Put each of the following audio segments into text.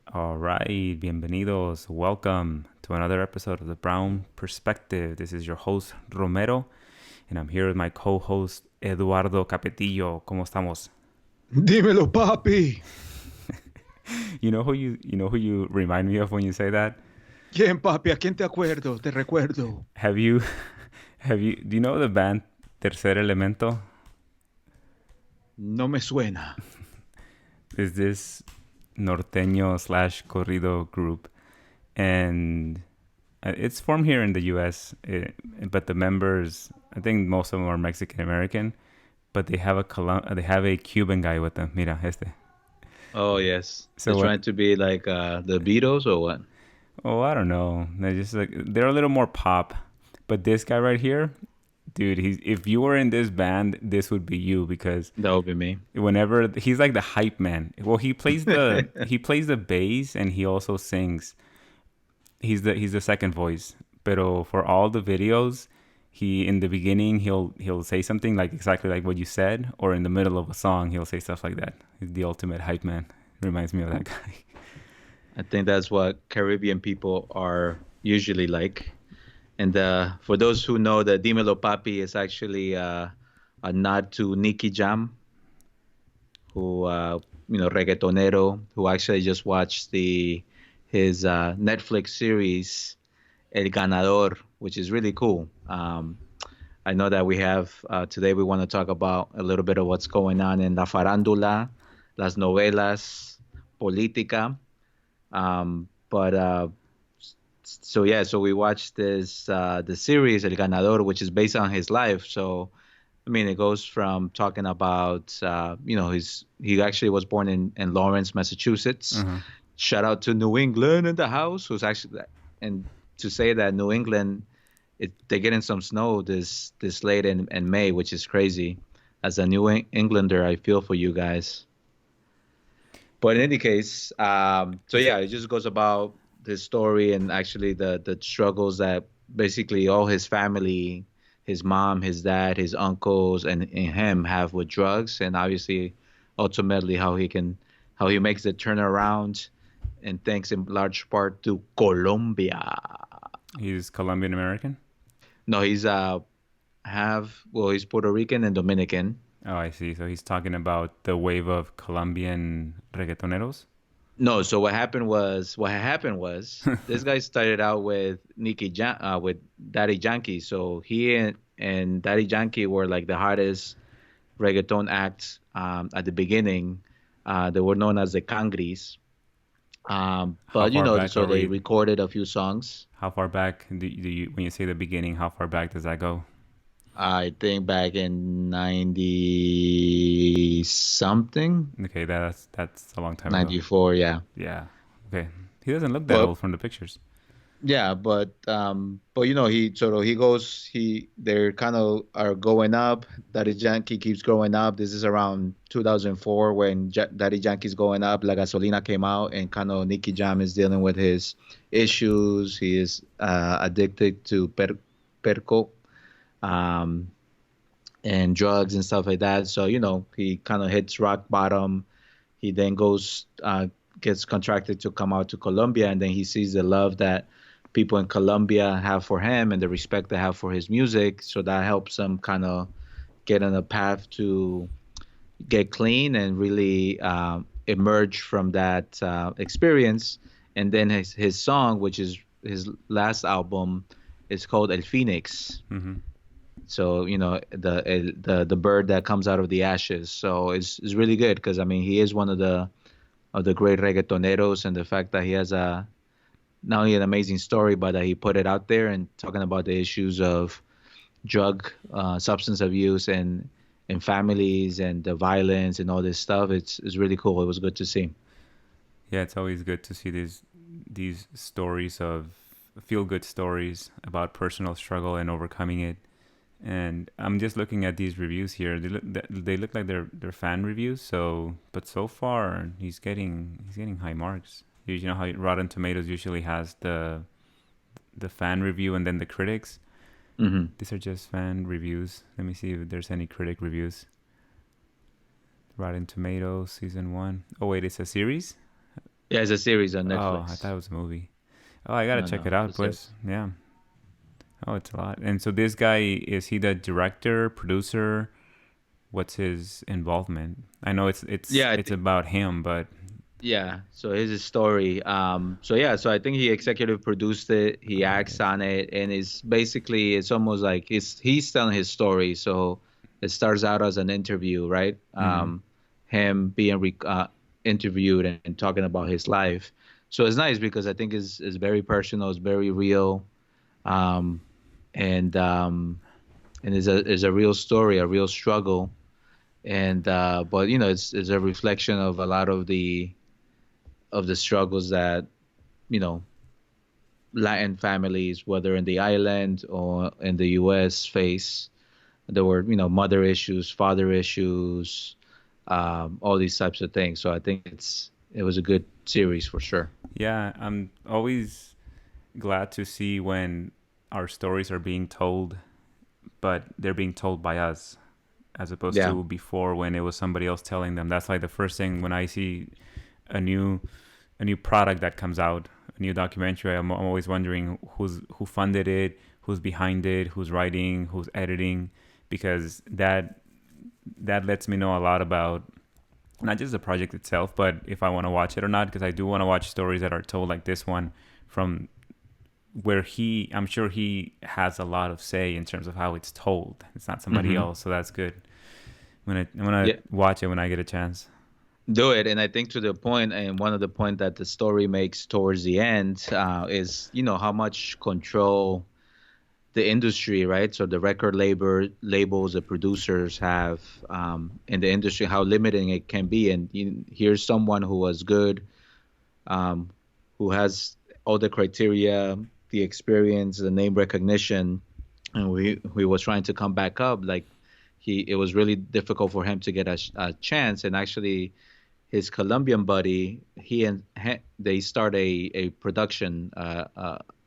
All right, bienvenidos. Welcome to another episode of The Brown Perspective. This is your host, Romero, and I'm here with my co-host, Eduardo Capetillo. ¿Cómo estamos? Dímelo, papi. You know who you remind me of when you say that? ¿Quién, papi? ¿A quién te acuerdo? Te recuerdo. Have you, do you know the band Tercer Elemento? No me suena. Is this norteño slash corrido group, and it's formed here in the U.S. But the members, I think most of them are Mexican American, but they have a Cuban guy with them. Mira este. Oh, yes. They're So what? trying to be like the Beatles or what? Oh, I don't know. They're a little more pop, but this guy right here, dude, if you were in this band, this would be you because That would be me. whenever he's like the hype man. Well, he plays the bass and he also sings. He's the second voice. Pero for all the videos, he in the beginning he'll say something like exactly like what you said, or in the middle of a song he'll say stuff like that. He's the ultimate hype man. Reminds me of that guy. I think that's what Caribbean people are usually like. And for those who know, the Dímelo Papi is actually a nod to Nicky Jam, who reggaetonero, who actually just watched the his Netflix series El Ganador, which is really cool. I know that we have today. We want to talk about a little bit of what's going on in la farándula, las novelas, política. But so yeah, so we watched this the series El Ganador, which is based on his life. So I mean, it goes from talking about his he actually was born in Lawrence, Massachusetts. Uh-huh. Shout out to New England in the house, who's actually and to say that New England they're getting some snow this late in May, which is crazy. As a New Englander, I feel for you guys. But in any case, so Is yeah, it? it just goes about this story and actually the struggles that basically all his family, his mom, his dad, his uncles, and him have with drugs, and obviously, ultimately, how he makes the turnaround, and thanks in large part to Colombia. He's Colombian American. No, he's he's Puerto Rican and Dominican. Oh, I see. So he's talking about the wave of Colombian reggaetoneros. No, so what happened was this guy started out with with Daddy Yankee. So he and Daddy Yankee were like the hottest reggaeton acts at the beginning. They were known as the Cangris. How But far back so are they we? recorded a few songs. How far back do you when you say the beginning? How far back does that go? I think back in 90 something, Okay, that's a long time ago. 94, yeah. Yeah. Okay. He doesn't look that But old from the pictures. yeah, but he sort of he goes he they're kind of are going up. Daddy Yankee keeps growing up. This is around 2004 when Daddy Yankee's going up. La Gasolina came out, and kind of Nicky Jam is dealing with his issues. He is addicted to perco, um, and drugs and stuff like that. So he kind of hits rock bottom. He then gets contracted to come out to Colombia, and then he sees the love that people in Colombia have for him and the respect they have for his music. So that helps him kind of get on a path to get clean and really emerge from that experience. And then his song, which is his last album, is called El Phoenix. Mm-hmm. So the bird that comes out of the ashes. So it's really good because I mean he is one of the great reggaetoneros, and the fact that he has a not only an amazing story, but that he put it out there and talking about the issues of substance abuse and families and the violence and all this stuff. It's really cool. It was good to see. Yeah, it's always good to see these stories of feel good stories about personal struggle and overcoming it. And I'm just looking at these reviews here. They look like they're fan reviews. So, but so far he's getting high marks. You know how Rotten Tomatoes usually has the fan review and then the critics. Hmm. These are just fan reviews. Let me see if there's any critic reviews. Rotten Tomatoes season one. Oh wait, it's a series. Yeah, it's a series on Oh, I Netflix. thought it was a movie. Oh, I gotta No, check it no, out, it's a pues. series. Yeah. Oh, it's a lot. And so this guy, is he the director, producer? What's his involvement? I know Yeah, it's about him, but yeah. So here's his story. So yeah, so I think he executive produced it. He oh, acts on it, and it's almost like he's telling his story. So it starts out as an interview, right? mm-hmm. Him being interviewed and talking about his life. So it's nice because I think it's very personal. It's very real. Um, and is a real story, a real struggle. And but it's a reflection of a lot of the struggles that you know Latin families, whether in the island or in the U.S., face. There were mother issues, father issues, all these types of things. So I think it was a good series for sure. Yeah, I'm always glad to see when our stories are being told, but they're being told by us, as opposed Yeah. to before when it was somebody else telling them. That's like the first thing when I see a new a new product that comes out, a new documentary. I'm always wondering who funded it, who's behind it, who's writing, who's editing, because that lets me know a lot about not just the project itself, but if I want to watch it or not. Because I do want to watch stories that are told like this one from where I'm sure he has a lot of say in terms of how it's told. It's not somebody Hmm. else, so that's good. I'm gonna Yeah. watch it when I get a chance. Do it. And I think to the point, and one of the point that the story makes towards the end is how much control the industry, right? So the record labels, the producers have in the industry, how limiting it can be. And here's someone who was good, um, who has all the criteria, the experience, the name recognition, and we was trying to come back up. Like it was really difficult for him to get a chance. And actually, his Colombian buddy, they start a production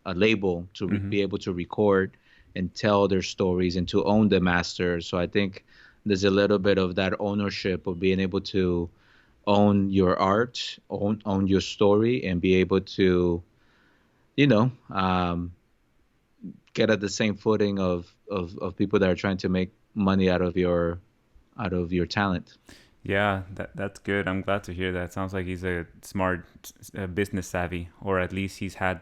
a label to Hmm. be able to record and tell their stories and to own the masters. So I think there's a little bit of that ownership of being able to own your art, own your story, and be able to you know get at the same footing of people that are trying to make money out of your talent. Yeah, that's good. I'm glad to hear that. Sounds like he's a smart, business savvy, or at least he's had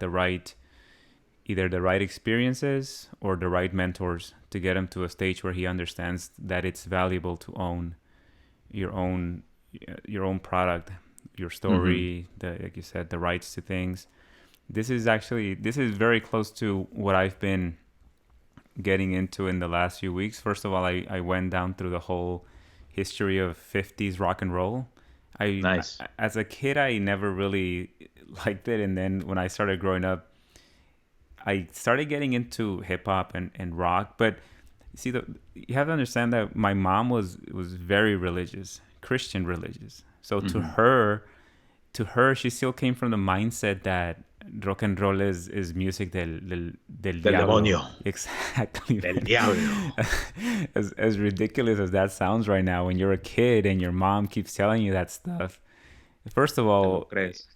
either the right experiences or the right mentors to get him to a stage where he understands that it's valuable to own your own your own product, your Hmm. story, like you said, the rights to things. This is very close to what I've been getting into in the last few weeks. First of all, I went down through the whole history of 50s rock and roll. I Nice. As a kid I never really liked it, and then when I started growing up I started getting into hip hop and rock. But see, you have to understand that my mom was very religious, Christian religious. So Hmm. to her, she still came from the mindset that rock and roll is music del Del diablo. demonio. Exactly. Del diablo. As ridiculous as that sounds right now, when you're a kid and your mom keeps telling you that stuff, first of Te lo all, crees.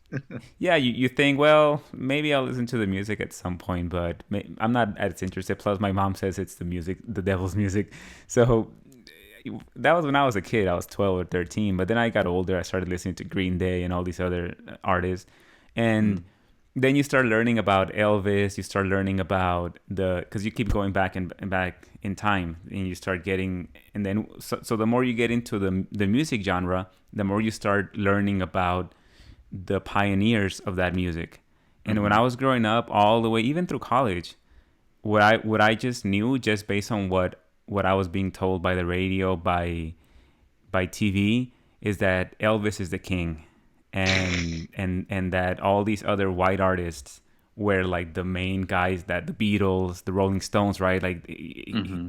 yeah, you think, well, maybe I'll listen to the music at some point, but I'm not as interested. Plus, my mom says it's the music, the devil's music. So that was when I was a kid. I was 12 or 13. But then I got older. I started listening to Green Day and all these other artists. And Mm. then you start learning about Elvis. You start learning about because you keep going back and back in time, and you start getting, and then so the more you get into the music genre, the more you start learning about the pioneers of that music. And when Mm-hmm. I was growing up, all the way even through college, what I just knew just based on what I was being told by the radio, by TV, is that Elvis is the king, and that all these other white artists were like the main guys, that the Beatles, the Rolling Stones, right? Like Mm-hmm.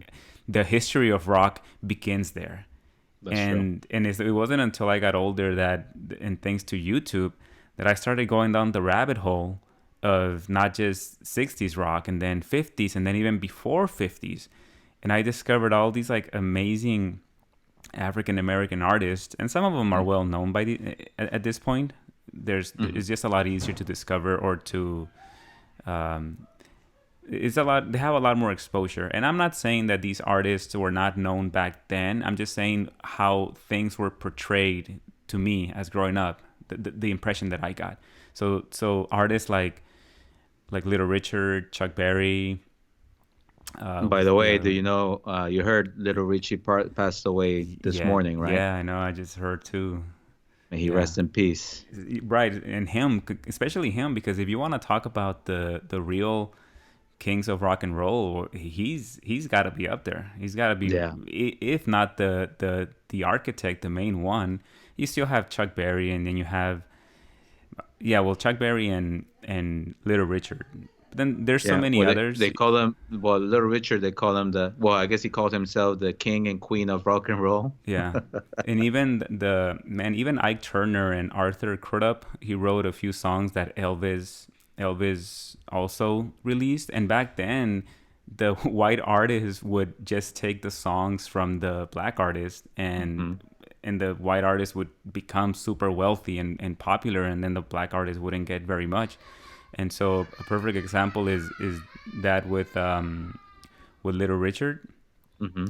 the history of rock begins there. That's true. And it wasn't until I got older that, and thanks to YouTube, that I started going down the rabbit hole of not just 60s rock and then 50s and then even before 50s. And I discovered all these like amazing African American artists, and some of them are Mm. well known at this point. Hmm. it's just a lot easier to discover or to um, it's a lot they have a lot more exposure. And I'm not saying that these artists were not known back then. I'm just saying how things were portrayed to me as growing up, the impression that I got. So artists like Little Richard, Chuck Berry, By who's the the way, do other? you know you heard Little Richie passed away this Yeah, morning, right? yeah, I know. I just heard too. May he Yeah, rest in peace. right. And him, especially him, because if you want to talk about the real kings of rock and roll, he's got to be up there. He's got to be, Yeah. if not the architect, the main one. You still have Chuck Berry, and then you have, yeah, well, Chuck Berry and Little Richard. But then there's so Yeah, many well, they others. call him, well, Little Richard, they call him well, I guess he called himself the king and queen of rock and roll. Yeah. And even the man, even Ike Turner and Arthur Crudup, he wrote a few songs that Elvis also released. And back then, the white artists would just take the songs from the black artist, Hmm. and the white artist would become super wealthy and popular, and then the black artist wouldn't get very much. And so a perfect example is that with Little Richard. Hmm.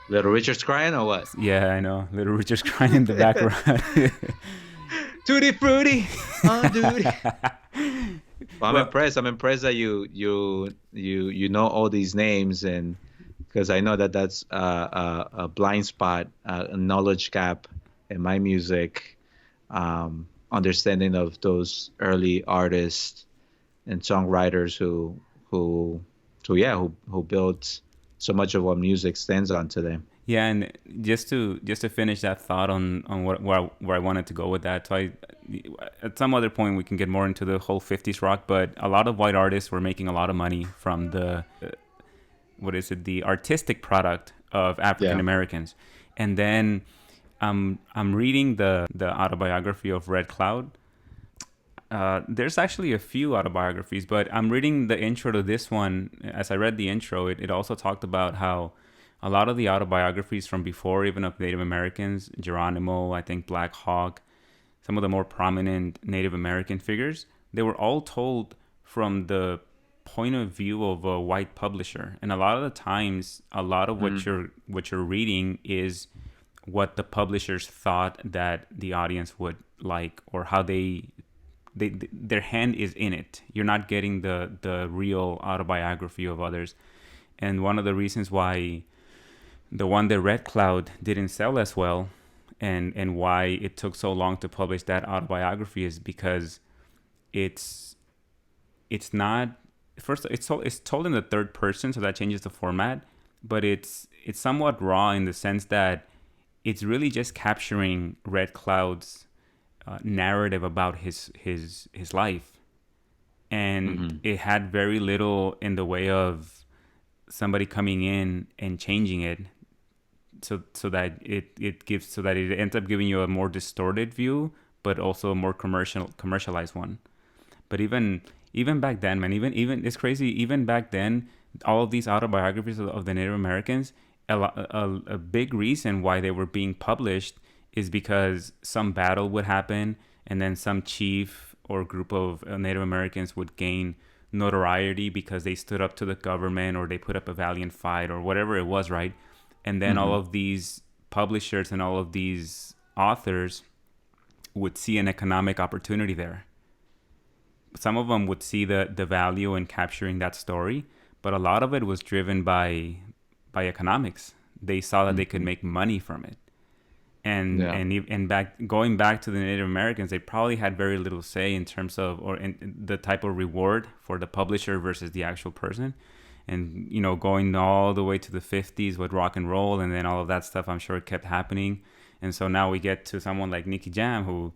Little Richard's crying or what? Yeah, I know. Little Richard's crying in the background. Tutti frutti on duty. Well, I'm Well, impressed. I'm impressed that you know all these names, and because I know that that's a blind spot, a knowledge gap in my music, understanding of those early artists and songwriters who who built so much of what music stands on today. yeah, and just to finish that thought on where I wanted to go with that. So I, at some other point we can get more into the whole 50s rock, but a lot of white artists were making a lot of money from the what is it, the artistic product of African Yeah. Americans. And then I'm reading the autobiography of Red Cloud. There's actually a few autobiographies, but I'm reading the intro to this one. As I read the intro, it also talked about how a lot of the autobiographies from before, even of Native Americans, Geronimo, I think Black Hawk, some of the more prominent Native American figures, they were all told from the point of view of a white publisher. And a lot of the times, a lot of Mm, what you're reading is what the publishers thought that the audience would like, or how their hand is in it. You're not getting the real autobiography of others. And one of the reasons why the one that Red Cloud didn't sell as well, and why it took so long to publish that autobiography, is because it's it's not, first, it's told in the third person, so that changes the format, but it's somewhat raw in the sense that it's really just capturing Red Cloud's narrative about his life, and mhm. it had very little in the way of somebody coming in and changing it, so that it ends up giving you a more distorted view, but also a more commercialized one. But even back then, man, even it's crazy. Even back then, all of these autobiographies of the Native Americans, a big reason why they were being published is because some battle would happen, and then some chief or group of Native Americans would gain notoriety because they stood up to the government, or they put up a valiant fight, or whatever it was, right? And then all Mhm. of these publishers and all of these authors would see an economic opportunity there. Some of them would see the value in capturing that story, but a lot of it was driven by economics. They saw that they could Mhm. make money from it. and Yeah. and and back going back to the Native Americans, they probably had very little say in terms of, or in the type of reward for the publisher versus the actual person. And going all the way to the 50s with rock and roll, and then all of that stuff, I'm sure it kept happening. And so now we get to someone like Nicky Jam, who,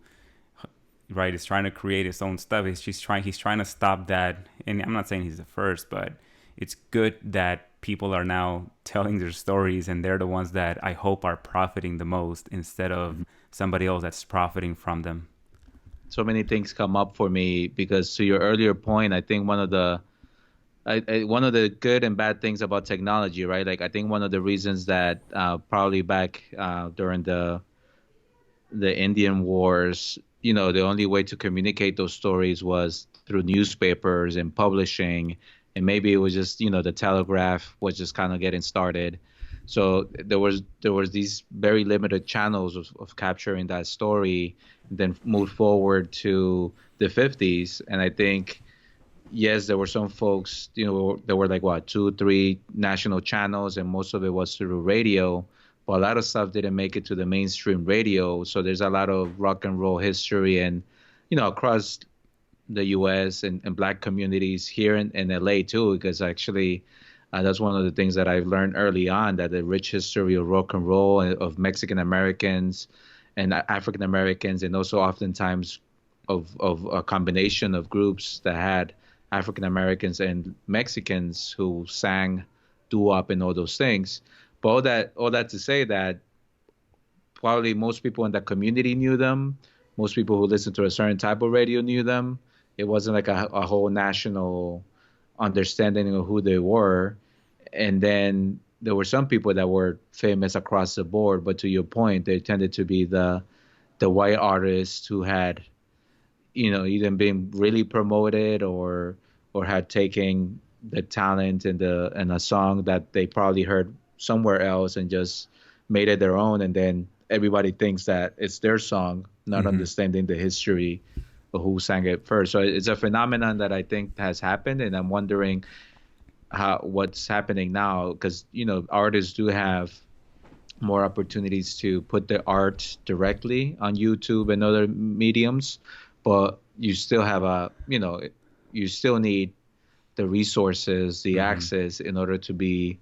right, is trying to create his own stuff. He's trying to stop that. And I'm not saying he's the first, but it's good that people are now telling their stories, and they're the ones that I hope are profiting the most, instead of Mhm. somebody else that's profiting from them. So many things come up for me because to your earlier point, I think one of the good and bad things about technology, right? Like I think one of the reasons that probably back during the the Indian Wars, the only way to communicate those stories was through newspapers and publishing, and maybe it was just, the telegraph was just kind of getting started. So there was these very limited channels of capturing that story, then moved forward to the 50s. And I think, yes, there were some folks, there were like what, two, three national channels, and most of it was through radio. But a lot of stuff didn't make it to the mainstream radio. So there's a lot of rock and roll history, and across the U.S. and Black communities here in L.A. too, because actually that's one of the things that I've learned early on, that the rich history of rock and roll and of Mexican Americans and African Americans, and also oftentimes of a combination of groups that had African Americans and Mexicans who sang doo-wop and all those things. But all that to say that probably most people in that community knew them. Most people who listened to a certain type of radio knew them. It wasn't like a whole national understanding of who they were. And then there were some people that were famous across the board, but to your point, they tended to be the white artists who had, either been really promoted or had taken the talent and a song that they probably heard somewhere else and just made it their own, and then everybody thinks that it's their song, not Mm-hmm. understanding the history of who sang it first. So it's a phenomenon that I think has happened, and I'm wondering what's happening now, because artists do have more opportunities to put their art directly on YouTube and other mediums, but you still have you still need the resources, the Mm-hmm. access in order to be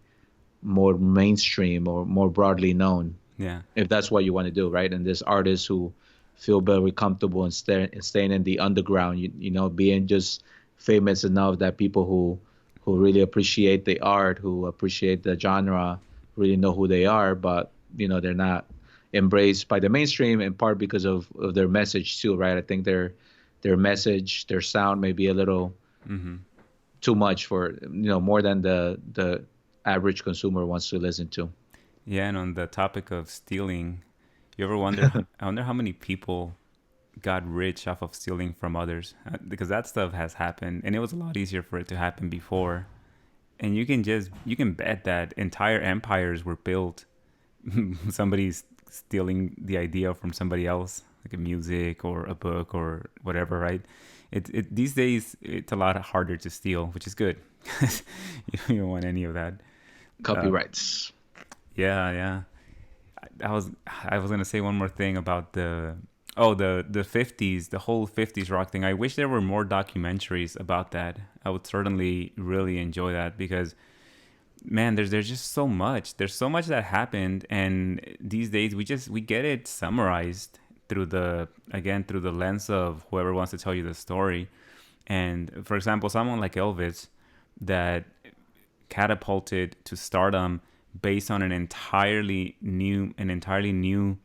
more mainstream or more broadly known, Yeah. if that's what you want to do, right? And there's artists who feel very comfortable in staying in the underground, being just famous enough that people who really appreciate the art, who appreciate the genre, really know who they are, but they're not embraced by the mainstream, in part because of their message too, right? I think their message, their sound may be a little Mm-hmm. too much for more than the average consumer wants to listen to. Yeah, and on the topic of stealing, you ever wonder? I wonder how many people got rich off of stealing from others, because that stuff has happened, and it was a lot easier for it to happen before. And you can bet that entire empires were built. Somebody's stealing the idea from somebody else, like a music or a book or whatever, right? It these days it's a lot harder to steal, which is good. You don't want any of that. Um, Copyrights. yeah, yeah. I was gonna say one more thing about the 50s, the whole 50s rock thing. I wish there were more documentaries about that. I would certainly really enjoy that, because man, there's just so much. There's so much that happened, and these days we get it summarized through the lens of whoever wants to tell you the story. And for example, someone like Elvis, that catapulted to stardom based on an entirely new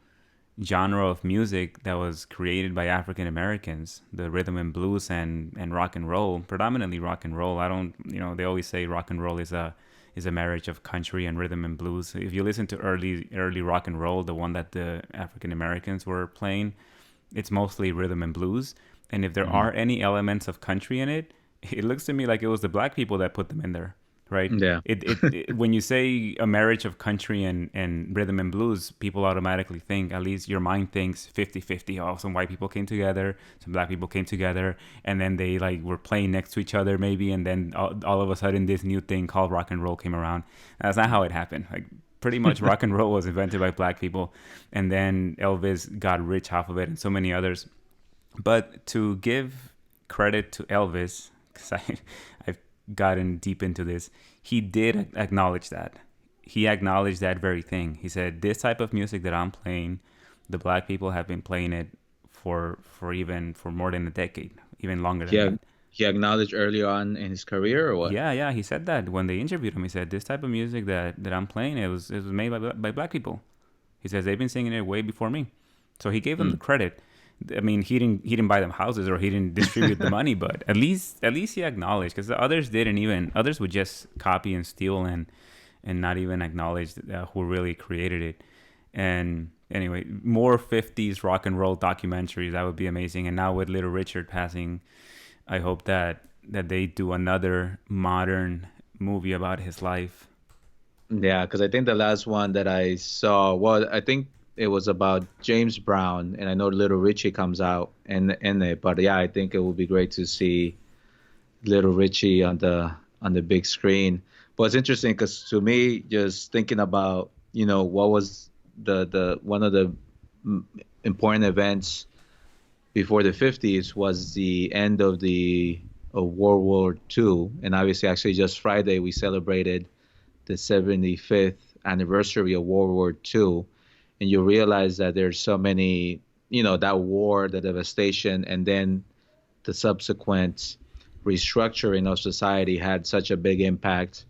genre of music that was created by African Americans, the rhythm and blues and rock and roll, predominantly rock and roll. I don't, they always say rock and roll is a marriage of country and rhythm and blues. If you listen to early rock and roll, the one that the African Americans were playing, it's mostly rhythm and blues. And if there Hmm. are any elements of country in it, it looks to me like it was the black people that put them in there, right? Yeah. It when you say a marriage of country and rhythm and blues, people automatically think, at least your mind thinks 50-50. Oh, some white people came together, some black people came together, and then they like were playing next to each other maybe, and then all of a sudden this new thing called rock and roll came around. That's not how it happened. Like pretty much rock and roll was invented by black people, and then Elvis got rich off of it and so many others. But to give credit to Elvis, because I've gotten deep into this, he did acknowledge that. He acknowledged that very thing. He said, "This type of music that I'm playing, the black people have been playing it for more than a decade, even longer than He that." he acknowledged early on in his career, or what? Yeah, yeah, he said that when they interviewed him. He said, "This type of music that I'm playing, it was made by black people." He says they've been singing it way before me. So he gave them the Mm. credit. I mean, he didn't buy them houses or he didn't distribute the money, but at least he acknowledged, because the others didn't even. Others would just copy and steal and not even acknowledge who really created it. And anyway, more 50s rock and roll documentaries, that would be amazing. And now with Little Richard passing, I hope that they do another modern movie about his life. Yeah, because I think the last one that I saw, well, I think it was about James Brown, and I know Little Richie comes out in it, but yeah, I think it would be great to see Little Richie on the big screen. But it's interesting because to me, just thinking about, what was the one of the mm, important events before the 50s was the end of World War II, and obviously, actually, just Friday we celebrated the 75th anniversary of World War II, and you realize that there's so many, that war, the devastation, and then the subsequent restructuring of society had such a big impact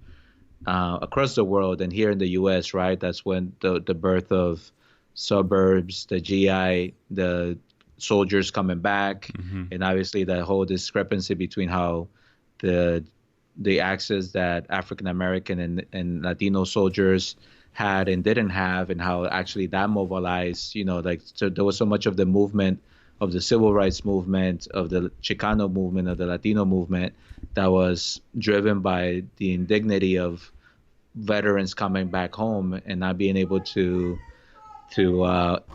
across the world and here in the U.S., right? That's when the birth of suburbs, the GI, the soldiers coming back, Hmm. and obviously the whole discrepancy between how the the access that African American and Latino soldiers had and didn't have, and how actually that mobilized, like so there was so much of the movement of the civil rights movement, of the Chicano movement, of the Latino movement that was driven by the indignity of veterans coming back home and not being able to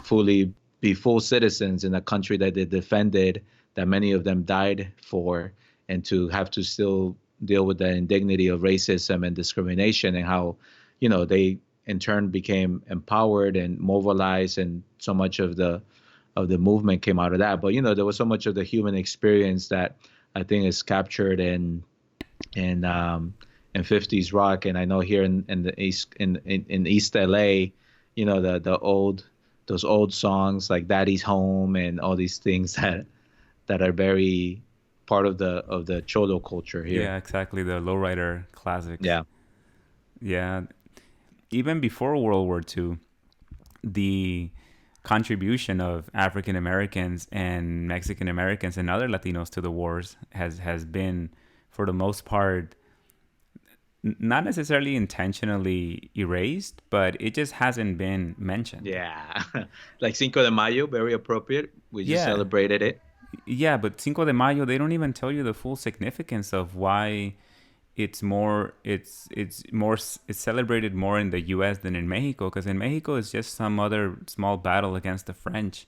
fully be full citizens in a country that they defended, that many of them died for, and to have to still deal with the indignity of racism and discrimination, and how, they in turn became empowered and mobilized, and so much of the movement came out of that. But there was so much of the human experience that I think is captured in 50s rock. And I know here in the East in East LA, the old those old songs like Daddy's Home and all these things that are very part of the cholo culture here. Yeah, exactly. The lowrider classics. Yeah. Yeah, even before World War II, the contribution of African Americans and Mexican Americans and other Latinos to the wars has been, for the most part, not necessarily intentionally erased, but it just hasn't been mentioned. Yeah. Like Cinco de Mayo, very appropriate. We just Yeah, celebrated it. yeah, but Cinco de Mayo, they don't even tell you the full significance of why it's celebrated more in the U.S. than in Mexico, because in Mexico it's just some other small battle against the French.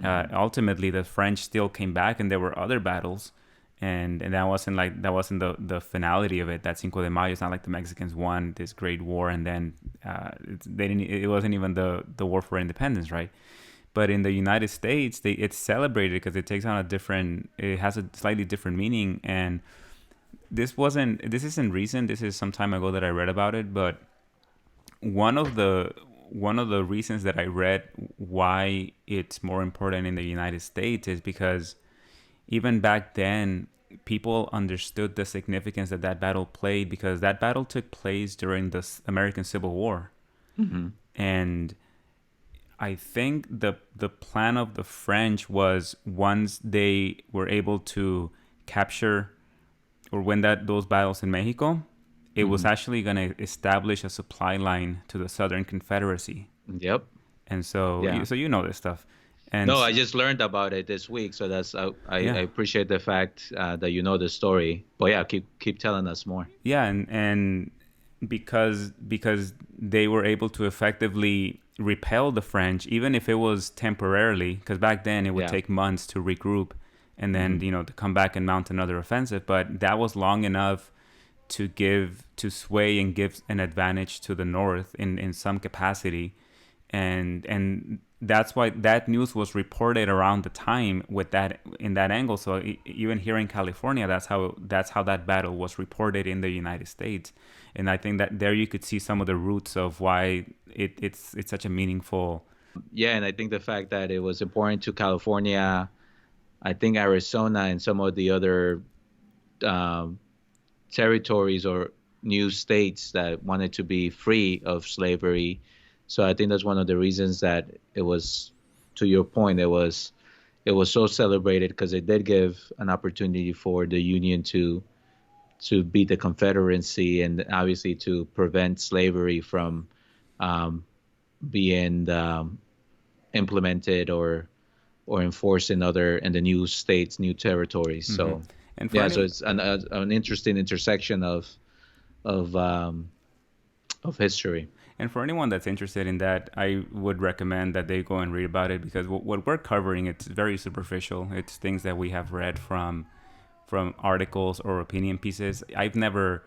Hmm. Ultimately, the French still came back, and there were other battles, and that wasn't the finality of it. That Cinco de Mayo is not like the Mexicans won this great war, and then it wasn't even the war for independence, right? But in the United States, it's celebrated because it has a slightly different meaning. And this isn't recent. This is some time ago that I read about it. But one of the one of the reasons that I read why it's more important in the United States is because even back then, people understood the significance that that battle played, because that battle took place during the American Civil War. Hmm. And I think the plan of the French was, once they were able to capture or win those battles in Mexico, it was Hmm. actually going to establish a supply line to the Southern Confederacy. Yep. And so Yeah. so this stuff. And No, I just learned about it this week, so I yeah. appreciate the fact that you know the story. But yeah, keep telling us more. Yeah, and because they were able to effectively repel the French, even if it was temporarily, because back then it would Yeah. take months to regroup and then Hmm. to come back and mount another offensive. But that was long enough to sway and give an advantage to the North in some capacity, and that's why that news was reported around the time with that in that angle. So even here in California, that's how that battle was reported in the United States. And I think that there you could see some of the roots of why it's such a meaningful. Yeah, and I think the fact that it was important to California, I think Arizona and some of the other um, territories or new states that wanted to be free of slavery. So I think that's one of the reasons that it was, to your point, it was so celebrated because it did give an opportunity for the Union to beat the Confederacy and obviously to prevent slavery from um, being implemented or enforced in the new states, new territories. Hmm. So And for yeah, any so it's an interesting intersection of um, of history. And for anyone that's interested in that, I would recommend that they go and read about it because what we're covering, it's very superficial. It's things that we have read from articles or opinion pieces. I've never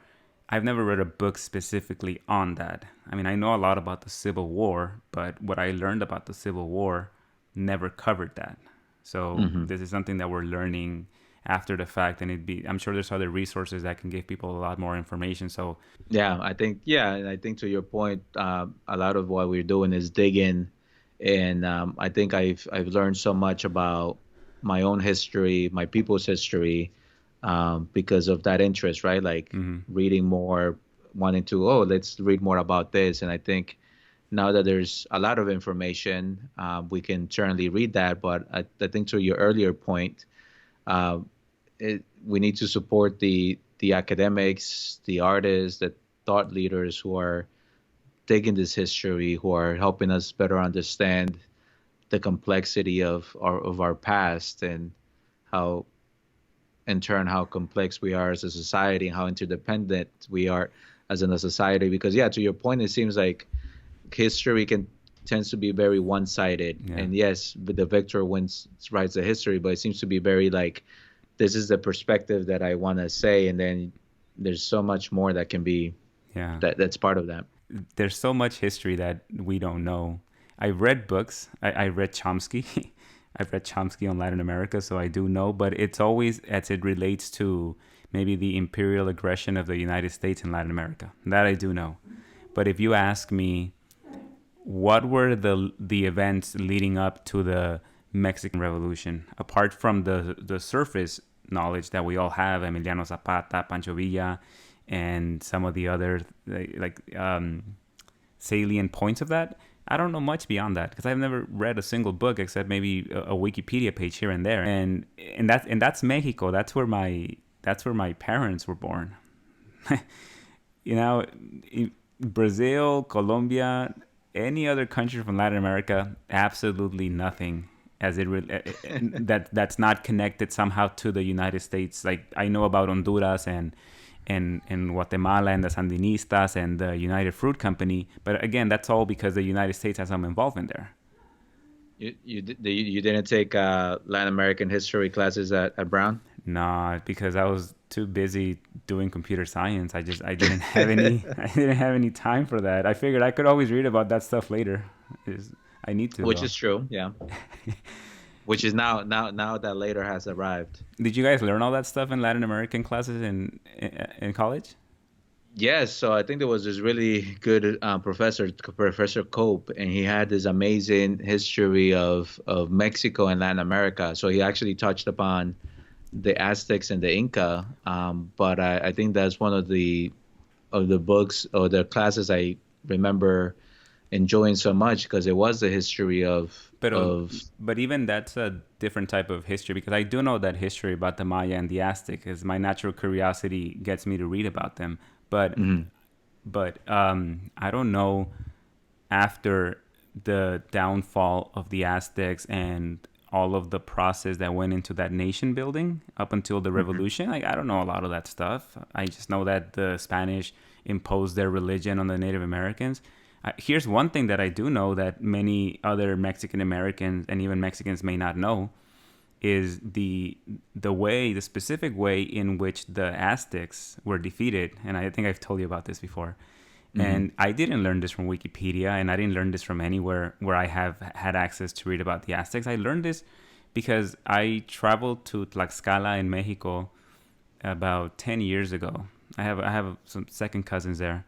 read a book specifically on that. I mean, I know a lot about the Civil War, but what I learned about the Civil War never covered that. So Hmm. this is something that we're learning after the fact, and I'm sure there's other resources that can give people a lot more information. So Yeah, and I think to your point, a lot of what we're doing is digging, and I think I've learned so much about my own history, my people's history, because of that interest, right? Like mhm. reading more, wanting to, oh, let's read more about this, and I think now that there's a lot of information, we can certainly read that. But I think to your earlier point, uh, we need to support the academics, the artists, the thought leaders who are taking this history, who are helping us better understand the complexity of our past and how in turn how complex we are as a society and how interdependent we are as in a society. Because yeah, to your point, it seems like history can tends to be very one-sided. Yeah. And yes, the victor wins writes the history, but it seems to be very like this is the perspective that I want to say, and then there's so much more that can be Yeah. that's part of that. There's so much history that we don't know. I've read books. I read Chomsky. I've read Chomsky on Latin America, so I do know, but it's always as it relates to maybe the imperial aggression of the United States in Latin America. That I do know. But if you ask me, what were the events leading up to the Mexican Revolution, apart from the surface knowledge that we all have, Emiliano Zapata, Pancho Villa, and some of the other salient points of that. I don't know much beyond that because I've never read a single book except maybe a Wikipedia page here and there. And that's Mexico. That's where my parents were born. you know, Brazil, Colombia, any other country from Latin America, absolutely nothing as that's not connected somehow to the United States. Like I know about Honduras and Guatemala and the Sandinistas and the United Fruit Company, but again, that's all because the United States has some involvement there. You didn't take Latin American history classes at Brown? Nah, because I was too busy doing computer science. I didn't have any I didn't have any time for that. I figured I could always read about that stuff later. Is I need to Which though. is true, yeah. Which is now that later has arrived. Did you guys learn all that stuff in Latin American classes in college? Yes, so I think there was this really good Professor Cope, and he had this amazing history of Mexico and Latin America. So he actually touched upon the Aztecs and the Inca. But I think that's one of the books or the classes I remember enjoying so much because it was the history But of but even that's a different type of history because I do know that history about the Maya and the Aztec because my natural curiosity gets me to read about them. But mhm, I don't know after the downfall of the Aztecs and all of the process that went into that nation building up until the mhm. revolution. Like I don't know a lot of that stuff. I just know that the Spanish imposed their religion on the Native Americans. Here's one thing that I do know that many other Mexican Americans and even Mexicans may not know is the specific way in which the Aztecs were defeated. And I think I've told you about this before. Hmm. And I didn't learn this from Wikipedia, and I didn't learn this from anywhere where I have had access to read about the Aztecs. I learned this because I traveled to Tlaxcala in Mexico about 10 years ago. I have some second cousins there,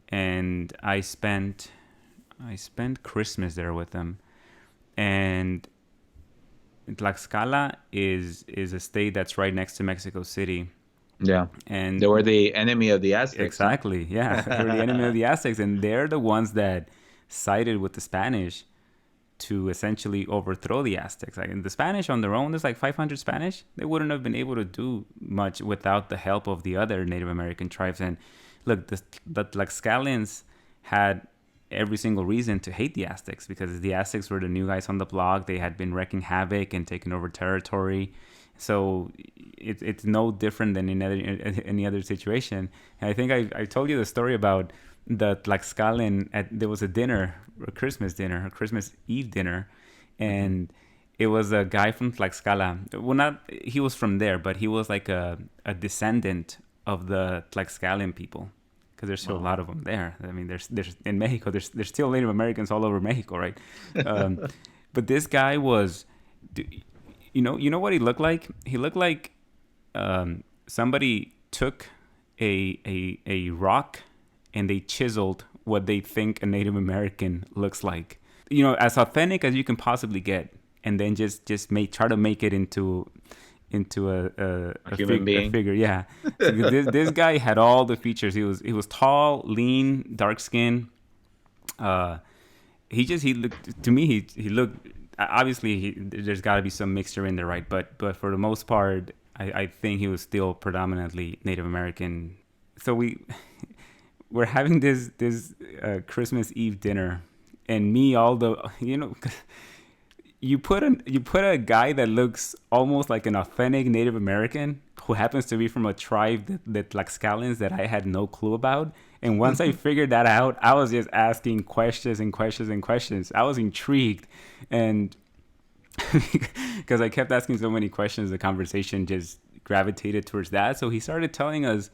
and I spent Christmas there with them. And Tlaxcala is a state that's right next to Mexico City, Yeah. They were and the enemy of the Aztecs, huh? exactly, yeah, they were the enemy of the Aztecs, and they're the ones that sided with the Spanish to essentially overthrow the Aztecs. Like in the Spanish on their own, there's like 500 Spanish. They wouldn't have been able to do much without the help of the other Native American tribes. And look, the Tlaxcalans had every single reason to hate the Aztecs, because the Aztecs were the new guys on the block. They had been wreaking havoc and taking over territory. So it's no different than in any other situation. And I think I told you the story about the Tlaxcalan. There was a dinner, a Christmas dinner, a Christmas Eve dinner, Hmm. and it was a guy from Tlaxcala. Well, not he was from there, but he was like a descendant of the Tlaxcalan people, because there's still a Wow. lot of them there. I mean, there's in Mexico, there's still Native Americans all over Mexico, right? Um, but this guy was, you know what he looked like? He looked like somebody took a rock and they chiseled what they think a Native American looks like. You know, as authentic as you can possibly get, and then just try to make it into A human a being. figure. Yeah, so this guy had all the features. He was tall, lean, dark skin. Uh, he looked to me. He looked, obviously there's got to be some mixture in there, right? But for the most part, I think he was still predominantly Native American. So we're having this Christmas Eve dinner, and me all the you put a guy that looks almost like an authentic Native American who happens to be from a tribe the Tlaxcalans that I had no clue about. And once I figured that out, I was just asking questions and questions and questions. I was intrigued, and because I kept asking so many questions, the conversation just gravitated towards that. So he started telling us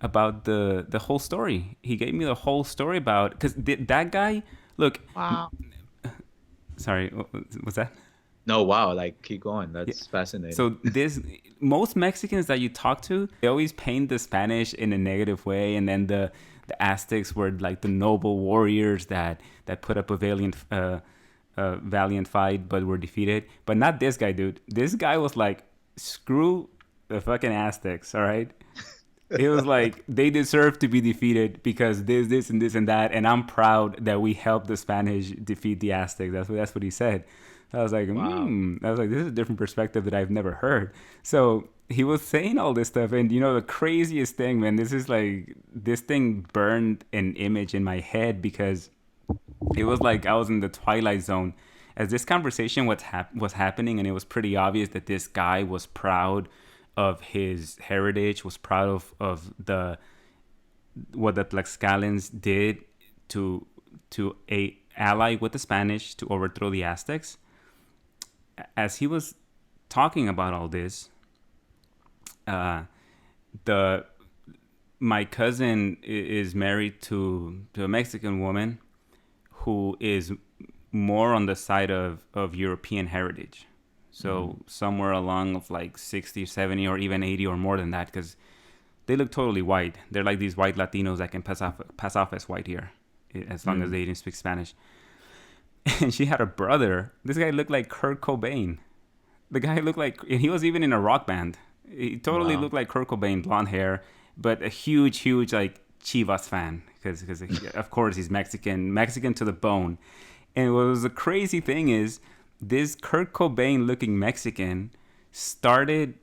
about the whole story. He gave me the whole story about, because that guy. Look, Wow. sorry, what's that? No, wow. Like, keep going. Yeah. That's fascinating. So this most Mexicans that you talk to, they always paint the Spanish in a negative way, and then the Aztecs were like the noble warriors that put up a valiant fight but were defeated. But not this guy, dude. This guy was like, screw the fucking Aztecs, all right? It was like they deserve to be defeated because this, and this, and that, and I'm proud that we helped the Spanish defeat the Aztecs. That's what he said. I was like, Wow. I was like, this is a different perspective that I've never heard. So he was saying all this stuff, and the craziest thing, man, this thing burned an image in my head, because it was like I was in the twilight zone as this conversation was happening, and it was pretty obvious that this guy was proud of his heritage, was proud of the what the Tlaxcalans did to a ally with the Spanish to overthrow the Aztecs. As he was talking about all this, uh, the my cousin is married to a Mexican woman who is more on the side of European heritage. Hmm. So somewhere along of like 60, 70, or even 80 or more than that, because they look totally white. They're like these white Latinos that can pass off as white here, as long as Hmm. they didn't speak Spanish. And she had a brother. This guy looked like Kurt Cobain. The guy looked like, and he was even in a rock band. He totally Wow. looked like Kurt Cobain, blonde hair, but a huge, huge like Chivas fan, because of course he's Mexican to the bone. And what was the crazy thing is, this Kurt Cobain looking Mexican started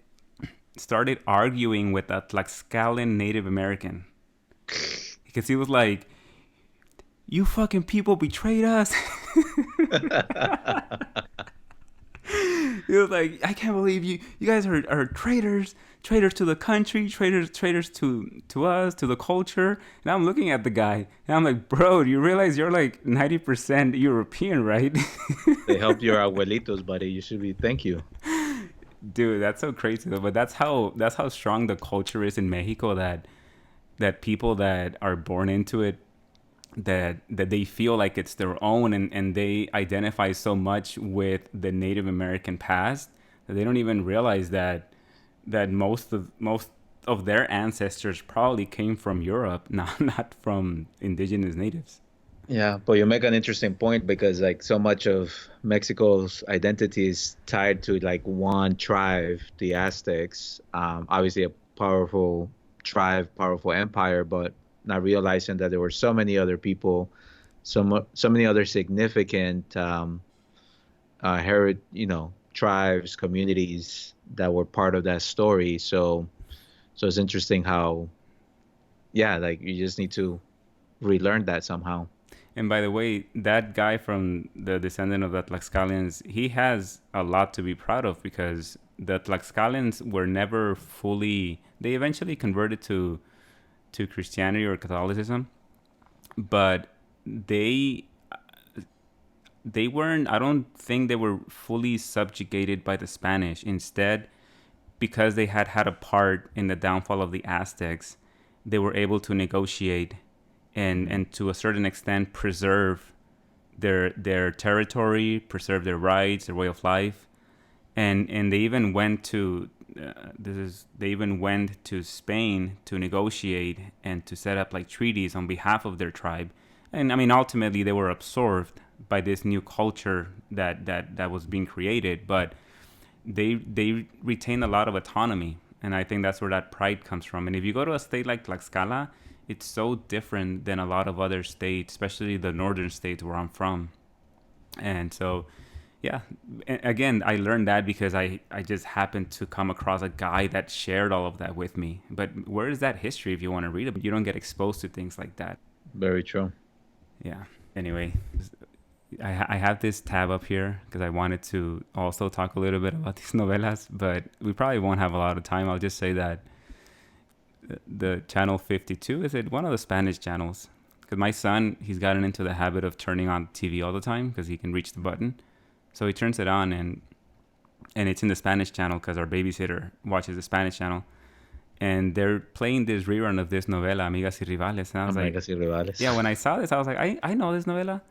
started arguing with a Tlaxcalan Native American, because he was like, "You fucking people betrayed us." He was like, "I can't believe you guys are traitors, traitors to the country, traitors to us, to the culture." And I'm looking at the guy, and I'm like, "Bro, you realize you're like 90% European, right?" They helped your abuelitos, buddy. You should be. Thank you. Dude, that's so crazy though. But that's how strong the culture is in Mexico, that people that are born into it, that they feel like it's their own, and they identify so much with the Native American past that they don't even realize that most of their ancestors probably came from Europe, not from indigenous natives. Yeah, but you make an interesting point because like so much of Mexico's identity is tied to like one tribe, the Aztecs. Obviously a powerful tribe, powerful empire, but not realizing that there were so many other people, so many other significant tribes, communities that were part of that story. So it's interesting how, yeah, like you just need to relearn that somehow. And by the way, that guy from the descendant of the Tlaxcalans, he has a lot to be proud of because the Tlaxcalans were never fully. They eventually converted to Christianity or Catholicism, but they they weren't. I don't think they were fully subjugated by the Spanish. Instead, because they had had a part in the downfall of the Aztecs, they were able to negotiate and to a certain extent preserve their territory, preserve their rights, their way of life, and they even went to they even went to Spain to negotiate and to set up like treaties on behalf of their tribe. And I mean, ultimately, they were absorbed by this new culture that was being created, but they retain a lot of autonomy, and I think that's where that pride comes from. And if you go to a state like Tlaxcala, it's so different than a lot of other states, especially the northern states where I'm from. And so, yeah, again, I learned that because I just happened to come across a guy that shared all of that with me. But where is that history if you want to read it? You don't get exposed to things like that. Very true. Yeah. Anyway, I have this tab up here because I wanted to also talk a little bit about these novelas, but we probably won't have a lot of time. I'll just say that the channel 52 is it one of the Spanish channels? Because my son, he's gotten into the habit of turning on TV all the time because he can reach the button, so he turns it on and it's in the Spanish channel because our babysitter watches the Spanish channel, and they're playing this rerun of this novela Amigas y Rivales, and I was Amigas y Rivales. yeah, when I saw this, I was like, I know this novela.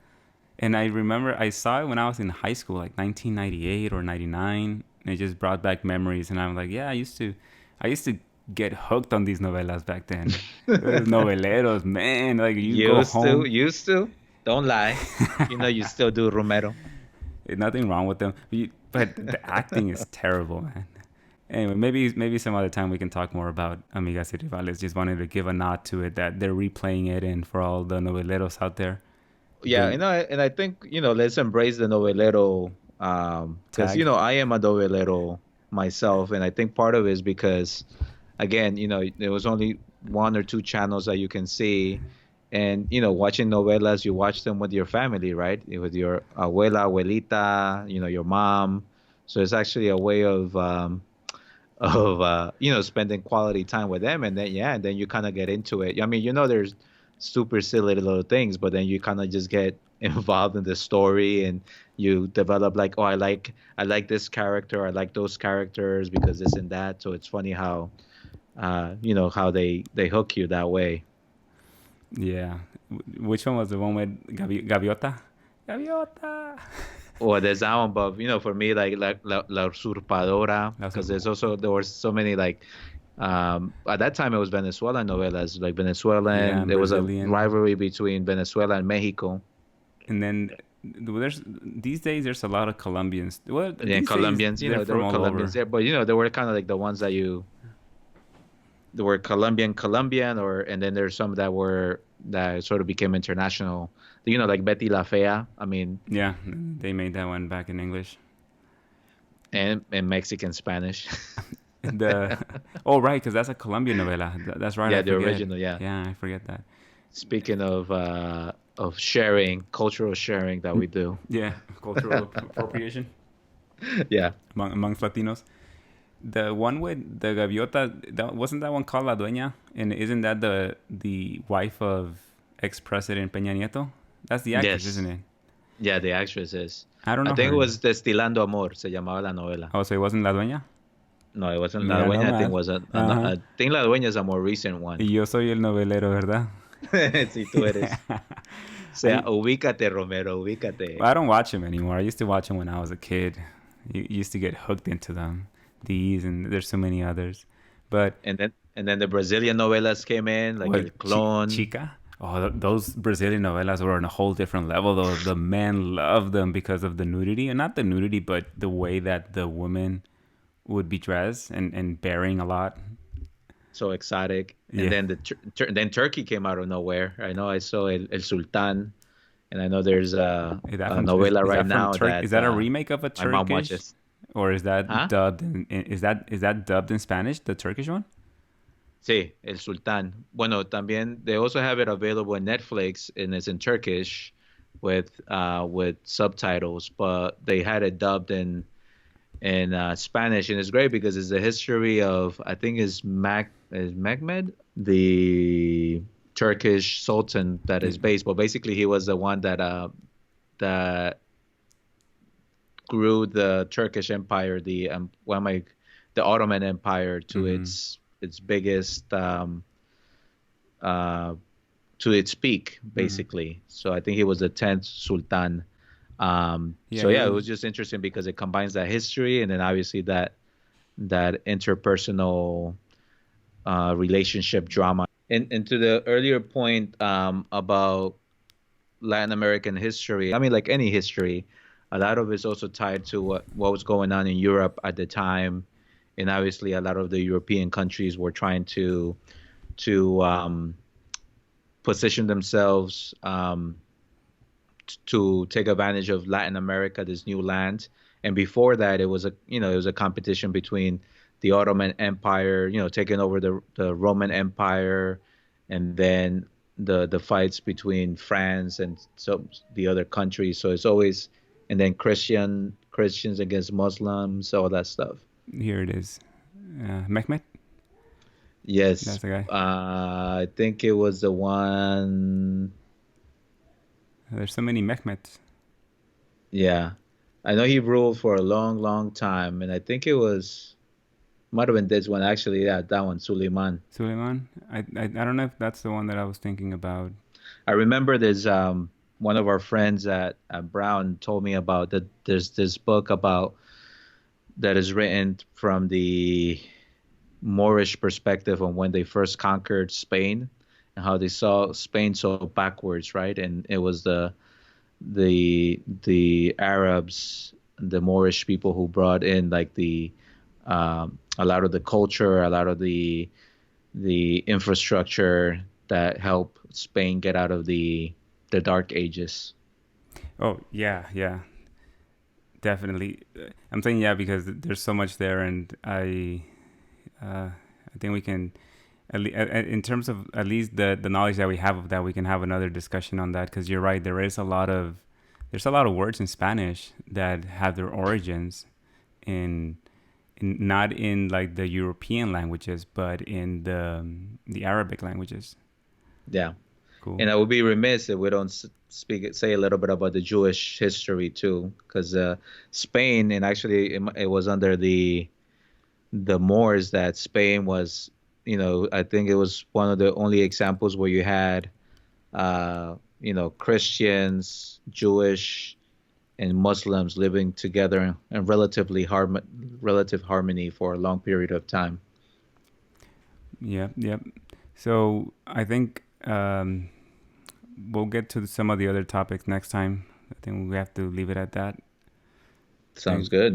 And I remember I saw it when I was in high school, like 1998 or 99. And it just brought back memories. And I'm like, yeah, I used to get hooked on these novelas back then. Those noveleros, man. Like you go home. Used to. Don't lie. You know you still do, Romero. Nothing wrong with them. But the acting is terrible, man. Anyway, maybe some other time we can talk more about Amigas y Rivales. Just wanted to give a nod to it that they're replaying it, and for all the noveleros out there. Yeah, and I think, let's embrace the novelero, because, Tag. I am a novelero myself, and I think part of it is because, again, there was only one or two channels that you can see, and, watching novelas, you watch them with your family, right? With your abuela, abuelita, your mom. So it's actually a way of spending quality time with them, and then you kind of get into it. I mean, there's super silly little things, but then you kind of just get involved in the story, and you develop like, oh, I like this character, I like those characters because this and that. So it's funny how how they hook you that way. Yeah. Which one was the one with Gaviota? Gaviota. Or there's that one, but for me, like La Usurpadora, because there were so many, like, at that time it was Venezuelan novelas, like Venezuelan. Yeah, there was a Brazilian. rivalry between Venezuela and Mexico. And then these days there's a lot of Colombians. Well, Yeah, these Colombians, days, there they're were from all Colombians over. there, but they were kind of like the ones that they were Colombian, and then there's some that sort of became international. Like Betty La Fea, I mean, Yeah, they made that one back in English. and Mexican Spanish. The oh right, because that's a Colombian novela. That's right. Yeah, I the forget. original, yeah. Yeah, I forget that. Speaking of sharing, cultural sharing that we do. Yeah, cultural appropriation Yeah. amongst Latinos. The one with the gaviota, wasn't that one called La Dueña? And isn't that the wife of ex-president Peña Nieto? That's the actress, Yes. isn't it? Yeah, the actress is. I don't I know think her. it was Destilando Amor, se llamaba la novela. Oh, so it wasn't La Dueña? No, it wasn't La Mira Dueña. I think nomás. was Ajá. I think La Dueña is a more recent one. Y yo soy el novelero, ¿verdad? Si tú eres. O sea, I, ubícate, Romero, ubícate. I don't watch them anymore. I used to watch them when I was a kid. You used to get hooked into them. These and there's so many others. But And then the Brazilian novelas came in, like El what Clon. Chica? Oh, those Brazilian novelas were on a whole different level. Though the men loved them because of the nudity, and not the nudity, but the way that the women would be dressed and bearing a lot. So exotic. Yeah. And then Turkey came out of nowhere. I know I saw El Sultan, and I know there's a novela right now that is that a remake of a my mom Turkish, watches. or is that Huh? dubbed? Is that dubbed in Spanish? The Turkish one? Sí, El Sultán. Bueno, también they also have it available in Netflix and it's in Turkish with subtitles, but they had it dubbed in Spanish, and it's great because it's the history of I think is Mehmed, the Turkish Sultan that Yeah. is based. But basically, he was the one that grew the Turkish Empire, the Ottoman Empire to Mm-hmm. its biggest uh, to its peak, Mm-hmm. basically. So I think he was the 10th Sultan. Yeah, So he yeah, it was. was just interesting because it combines that history and then obviously that interpersonal relationship drama. And to the earlier point about Latin American history, I mean, like any history, a lot of it's also tied to what was going on in Europe at the time, and obviously a lot of the European countries were trying to position themselves to take advantage of Latin America, this new land. And before that, it was a competition between the Ottoman Empire, taking over the Roman Empire, and then the fights between France and so the other countries. So it's always and then Christians against Muslims, all that stuff. Here it is. Mehmet. Yes, That's the guy. I think it was the one. There's so many Mehmets. Yeah, I know he ruled for a long, long time, and I think it was might have been this one actually. Yeah, that one, Suleiman. Suleiman. I don't know if that's the one that I was thinking about. I remember there's one of our friends at Brown told me about that. There's this book about that is written from the Moorish perspective on when they first conquered Spain and how they saw Spain so backwards, right? And it was the Arabs, the Moorish people who brought in like the a lot of the culture, a lot of the infrastructure that helped Spain get out of the Dark Ages. Oh yeah, yeah, definitely. I'm saying yeah because there's so much there, and I think we can in terms of at least the knowledge that we have of that, we can have another discussion on that because you're right. There's a lot of words in Spanish that have their origins in not in like the European languages, but in the Arabic languages. Yeah, Cool. and I would be remiss if we don't say a little bit about the Jewish history too, because Spain and actually it was under the Moors that Spain was, I think it was one of the only examples where you had, Christians, Jewish, and Muslims living together in relative harmony for a long period of time. Yep, yep. So I think we'll get to some of the other topics next time. I think we have to leave it at that. Sounds Thanks. good.